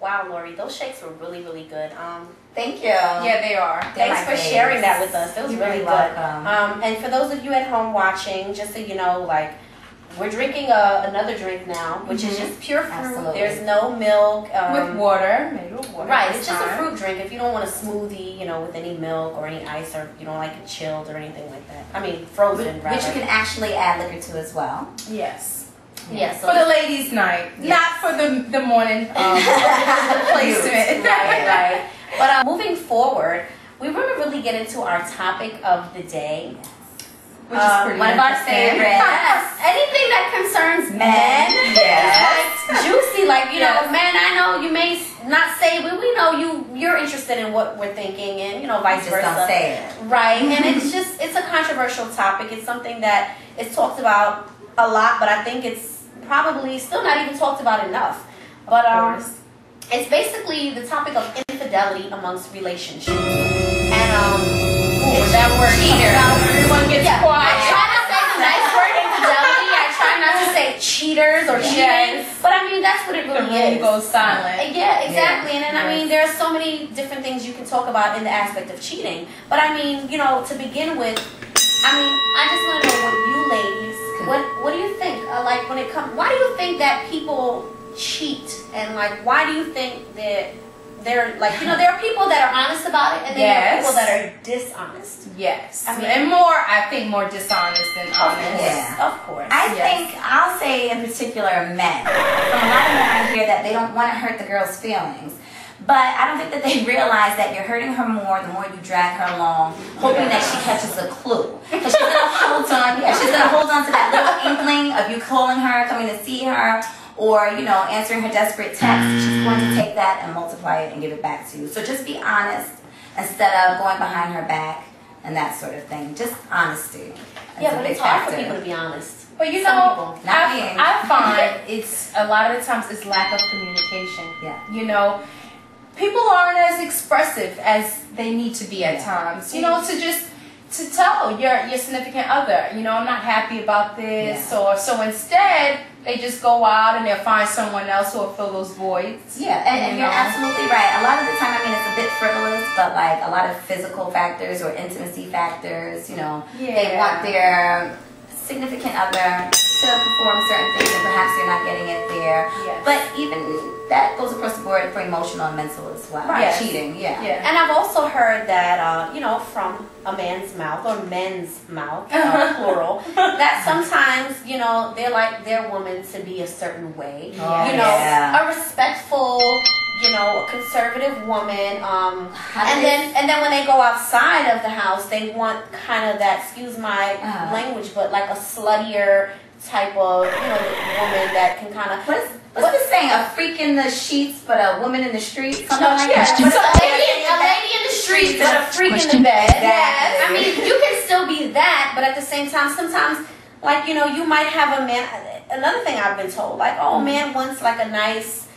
Wow, Lori, those shakes were really, really good. Thank you. Yeah, they are. Thanks for sharing that with us. That was really good. And for those of you at home watching, just so you know, like, we're drinking another drink now, which is just pure fruit. Absolutely. There's no milk. With water. Maybe with water. Right, it's just a fruit drink. If you don't want a smoothie, you know, with any milk or any ice, or you don't like it chilled or anything like that. I mean, frozen, rather. Which you can actually add liquor to as well. Yes. Yes, so for the ladies' night, not for the morning placement. Right. But moving forward, we want to really get into our topic of the day, which is pretty one of our favorites. Yes, anything that concerns men. Yes, like juicy. Like, you know, men. I know you may not say, but we know you're interested in what we're thinking, and you know, vice versa. Just don't say it. Right, and it's a controversial topic. It's something that is talked about a lot, but I think it's probably still not even talked about enough. But it's basically the topic of infidelity amongst relationships. And it's that word cheater. Everyone gets quiet. I try to say the nice word infidelity. I try not to say cheaters or cheating. But I mean, that's what it really is. The room goes silent. Yeah, exactly. And then I mean, there are so many different things you can talk about in the aspect of cheating. But I mean, you know, to begin with, I mean, I just want to know what you ladies, what do you think? Like, when it comes, why do you think that people cheat? And like, why do you think that they're like, you know, there are people that are honest about it, and then there are people that are dishonest. Yes, I mean, and I think more dishonest than honest. Yeah, of course. I think I'll say in particular men. From a lot of men, I hear that they don't want to hurt the girl's feelings. But I don't think that they realize that you're hurting her more the more you drag her along, hoping that she catches a clue. Because she's going to hold on. Yeah, she's going to hold on to that little inkling of you calling her, coming to see her, or, you know, answering her desperate text. She's going to take that and multiply it and give it back to you. So just be honest instead of going behind her back and that sort of thing. Just honesty. Yeah, but it's hard for people to be honest. But you know, I find it's a lot of the times it's lack of communication. Yeah. You know, people aren't as expressive as they need to be at times. You know, to tell your significant other, you know, I'm not happy about this, or so instead they just go out and they'll find someone else who will fill those voids. Yeah, and you're absolutely right. A lot of the time, I mean, it's a bit frivolous, but like a lot of physical factors or intimacy factors, you know, they want their significant other to perform certain things and perhaps they're not getting it there. Yes. But even that goes across the board for emotional and mental as well. Right. Cheating, And I've also heard that, you know, from a man's mouth, or men's mouth, plural, that sometimes, you know, they like their woman to be a certain way. You know, a respectful, you know, a conservative woman, and then when they go outside of the house, they want kind of that, excuse my language, but like a sluttier type of, you know, woman that can kind of. What's the saying? A freak in the sheets, but a woman in the streets. Something like that. A lady in the streets, but a freak in the bed. Yes. I mean, you can still be that, but at the same time, sometimes, like, you know, you might have a man. Another thing I've been told, like, oh, man wants like a nice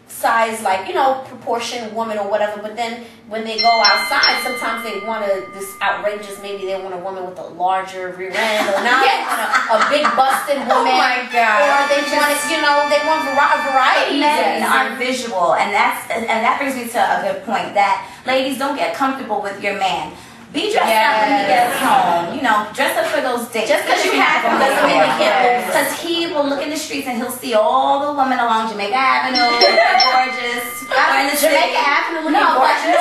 size, like, you know, proportioned woman or whatever, but then when they go outside, sometimes they want this outrageous, maybe they want a woman with a larger rear end, or now they want a big busted woman. Oh my God. Or they want it, you know, they want variety. Men are visual, and that brings me to a good point, that ladies, don't get comfortable with your man. Be dressed up when he gets home. You know, dress up for those dates. Just because you have him doesn't mean he can't. Because he will look in the streets and he'll see all the women along Jamaica Avenue looking gorgeous. Or in the Jamaica Avenue looking gorgeous.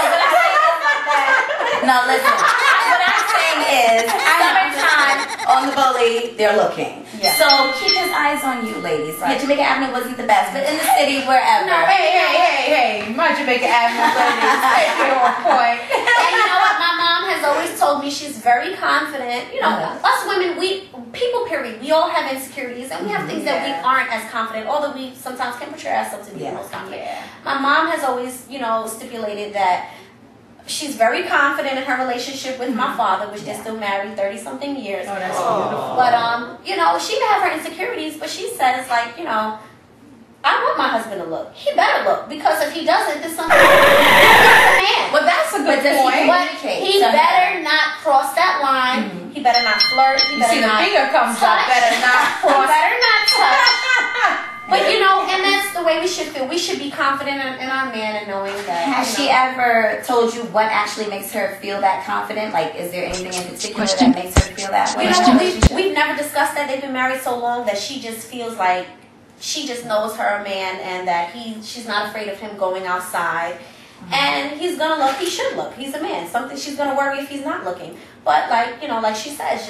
No, listen. What I'm saying is, summertime on the bully, they're looking. Yeah. So keep his eyes on you, ladies. Right. Yeah, Jamaica Avenue wasn't the best, but in the city, wherever. No, hey, my Jamaica Avenue ladies, take me on point. And you know what? My mom has has always told me she's very confident. You know, us women, people, period, we all have insecurities and we have things that we aren't as confident, although we sometimes can portray ourselves to be the most confident. My mom has always, you know, stipulated that she's very confident in her relationship with my father, which they're still married 30-something years. Oh, that's beautiful. But, you know, she may have her insecurities, but she says, like, you know, I want my husband to look. He better look, because if he doesn't, then something. He's a man. Well, that's a good point. But he better not cross that line. He better not flirt. He better see, not the finger comes touch. up. Better not cross. He better not touch. But you know, and that's the way we should feel. We should be confident in our man and knowing that. Has she ever told you what actually makes her feel that confident? Like, is there anything in particular that makes her feel that way? You know, we've never discussed that. They've been married so long that she just feels like she just knows her man and that she's not afraid of him going outside. And he's gonna look. He should look. He's a man. Something she's gonna worry if he's not looking. But like, you know, like she says,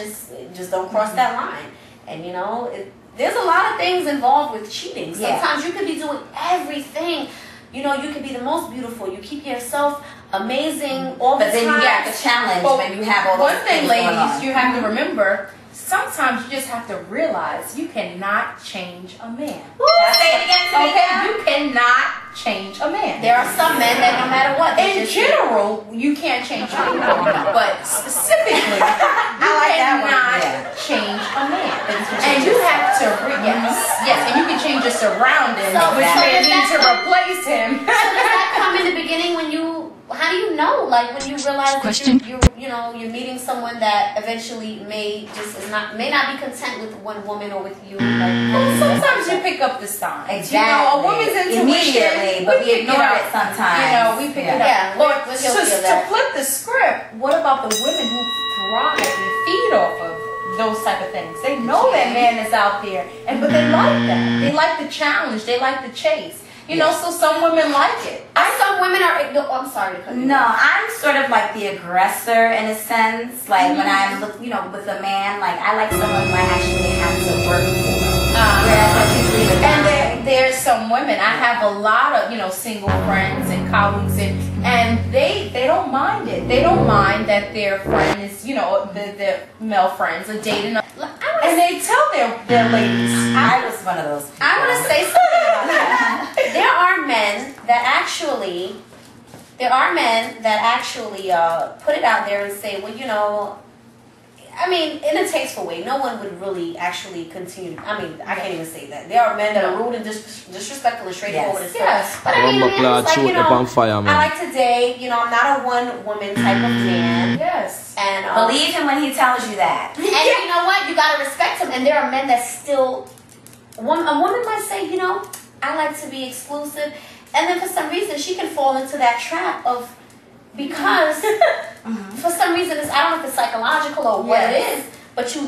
just don't cross that line. And you know, there's a lot of things involved with cheating. Sometimes you could be doing everything. You know, you could be the most beautiful. You keep yourself amazing all the time. But then you got the challenge when you have all those one thing, ladies, you have to remember. Sometimes you just have to realize you cannot change a man. Say it again. Okay, you cannot change a man. There are some men that no matter what. In general, you can't change people. But specifically, you cannot change a man. And you have to, yes, and you can change your surroundings, which may need to replace him. So does that come in the beginning when you, how do you know, like when you realize that you're meeting someone that eventually may not be content with one woman or with you? Like, sometimes you pick up the signs. Exactly. You know, a woman's intuition, immediately, but we ignore it sometimes. You know, we pick it up. Yeah, But to flip the script, what about the women who thrive and feed off of those type of things? They know that man is out there, but they like that. They like the challenge. They like the chase. You know, so some women like it. Some women are. I'm sorry to cut you. No, I'm sort of like the aggressor in a sense. Like when I'm, you know, with a man, like I like someone who I actually have to work for. Whereas that's usually the guy. And there's some women. I have a lot of, you know, single friends and colleagues, and they don't mind it. They don't mind that their friend is, you know, the male friends are dating. And they tell their ladies. I was one of those people. I want to say something about that. There are men that actually put it out there and say, well, you know, I mean, in a tasteful way, no one would really actually continue. I mean, I can't even say that. There are men that are rude and disrespectful and straightforward and stuff. But I mean, it's like, you know, I like to date. You know, I'm not a one-woman type of man. Yes. And believe him when he tells you that. And you know what? You gotta respect him. And there are men that still. A woman might say, you know, I like to be exclusive, and then for some reason she can fall into that trap of. Because for some reason, I don't know if it's psychological or what it is, but you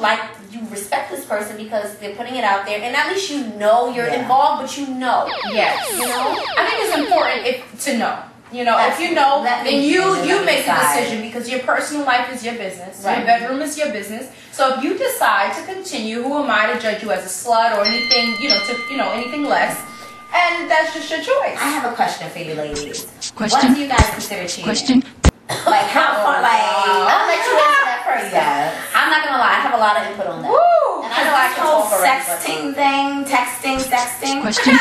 respect this person because they're putting it out there, and at least you know you're involved, but you know. Yes. You know? I think it's important to know. You know, if you know, then you make the decision, because your personal life is your business. Right. Your bedroom is your business. So if you decide to continue, who am I to judge you as a slut or anything, anything less? And that's just your choice. I have a question for you, ladies. What do you guys consider cheating? Like how far? Like I'll let you answer that first. Yes. I'm not gonna lie. I have a lot of input on that. Woo! And I know I can talk sexting thing, texting. Question.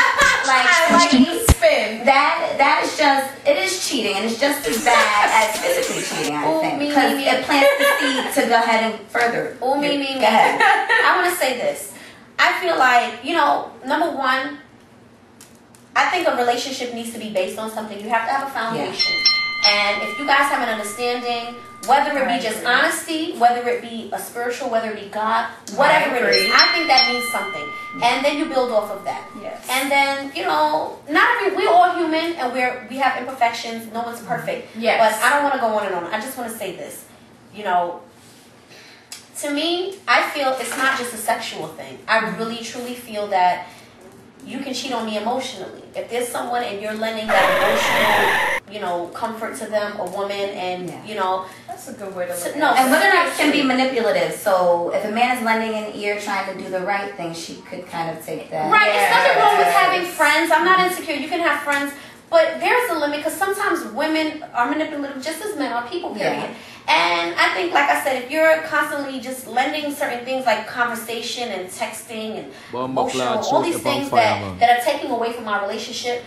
Spin. That is just, it is cheating, and it's just as bad as physically cheating, I think, because it plants the seed to go ahead and further. Go ahead. I want to say this. I feel like, you know, number one, I think a relationship needs to be based on something. You have to have a foundation. And if you guys have an understanding, whether it be just honesty, whether it be a spiritual, whether it be God, whatever it is, I think that means something. And then you build off of that. Yes. And then, you know, we're all human and we have imperfections. No one's perfect. Yes. But I don't want to go on and on. I just want to say this. You know, to me, I feel it's not just a sexual thing. I really, truly feel that you can cheat on me emotionally. If there's someone and you're lending that emotional, you know, comfort to them, a woman, and you know, that's a good way to look at it. No, and women can be manipulative. So if a man is lending an ear, trying to do the right thing, she could kind of take that. Right. It's nothing wrong with having friends. I'm not insecure. You can have friends. but there's a limit because sometimes women are manipulative just as men are, people, period. Yeah. And I think, like I said, if you're constantly just lending certain things like conversation and texting and emotional, all these things that are taking away from our relationship,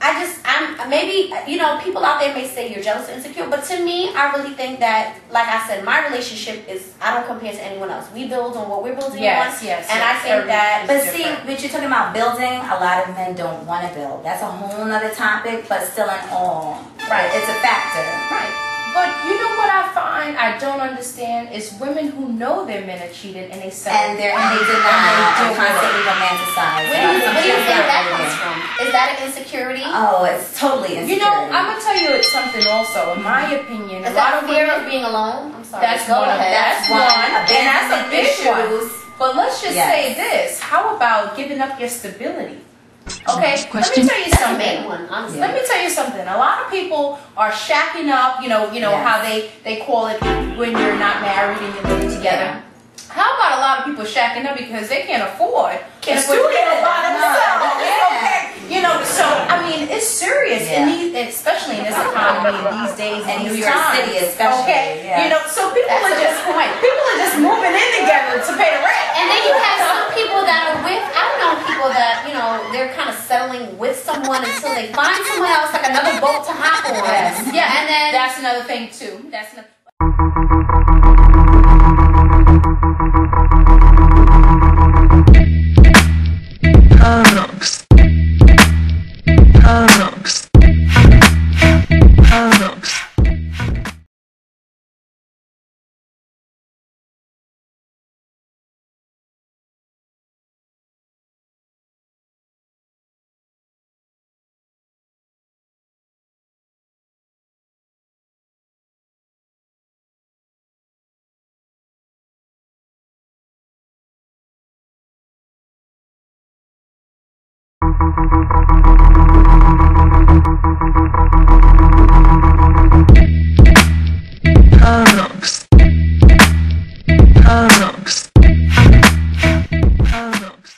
I'm maybe, you know, people out there may say you're jealous and insecure, but to me, I really think that, like I said, my relationship is, I don't compare to anyone else. We build on what we're building on. And I think that. But see, what you're talking about building, a lot of men don't want to build. That's a whole nother topic, but still in all. Right. It's a factor. Right. But you know what I find I don't understand is women who know their men are cheated and they say and they deny and constantly romanticize. Where do you think that comes from? Is that an insecurity? Oh, it's totally insecurity. You know, I'm gonna tell you something also. In my opinion, is that fear of being alone? I'm sorry. That's one. That's one. And that's a big one. But let's just say this: how about giving up your stability? Okay, let me tell you something. Let me tell you something. A lot of people are shacking up. You know how they call it when you're not married and you're living together. How about a lot of people shacking up because they can't afford a studio by themselves? Okay, you know. So I mean, it's serious, especially in this economy and these days in New York City, especially. Okay, you know, so people are just moving in together to pay the rent. And then you have some people that are with, I don't know, people that, you know, they're kind of settling with someone until they find someone else, like another boat to hop on. Yes. Yeah, and then that's another thing too. That's another. Paradox.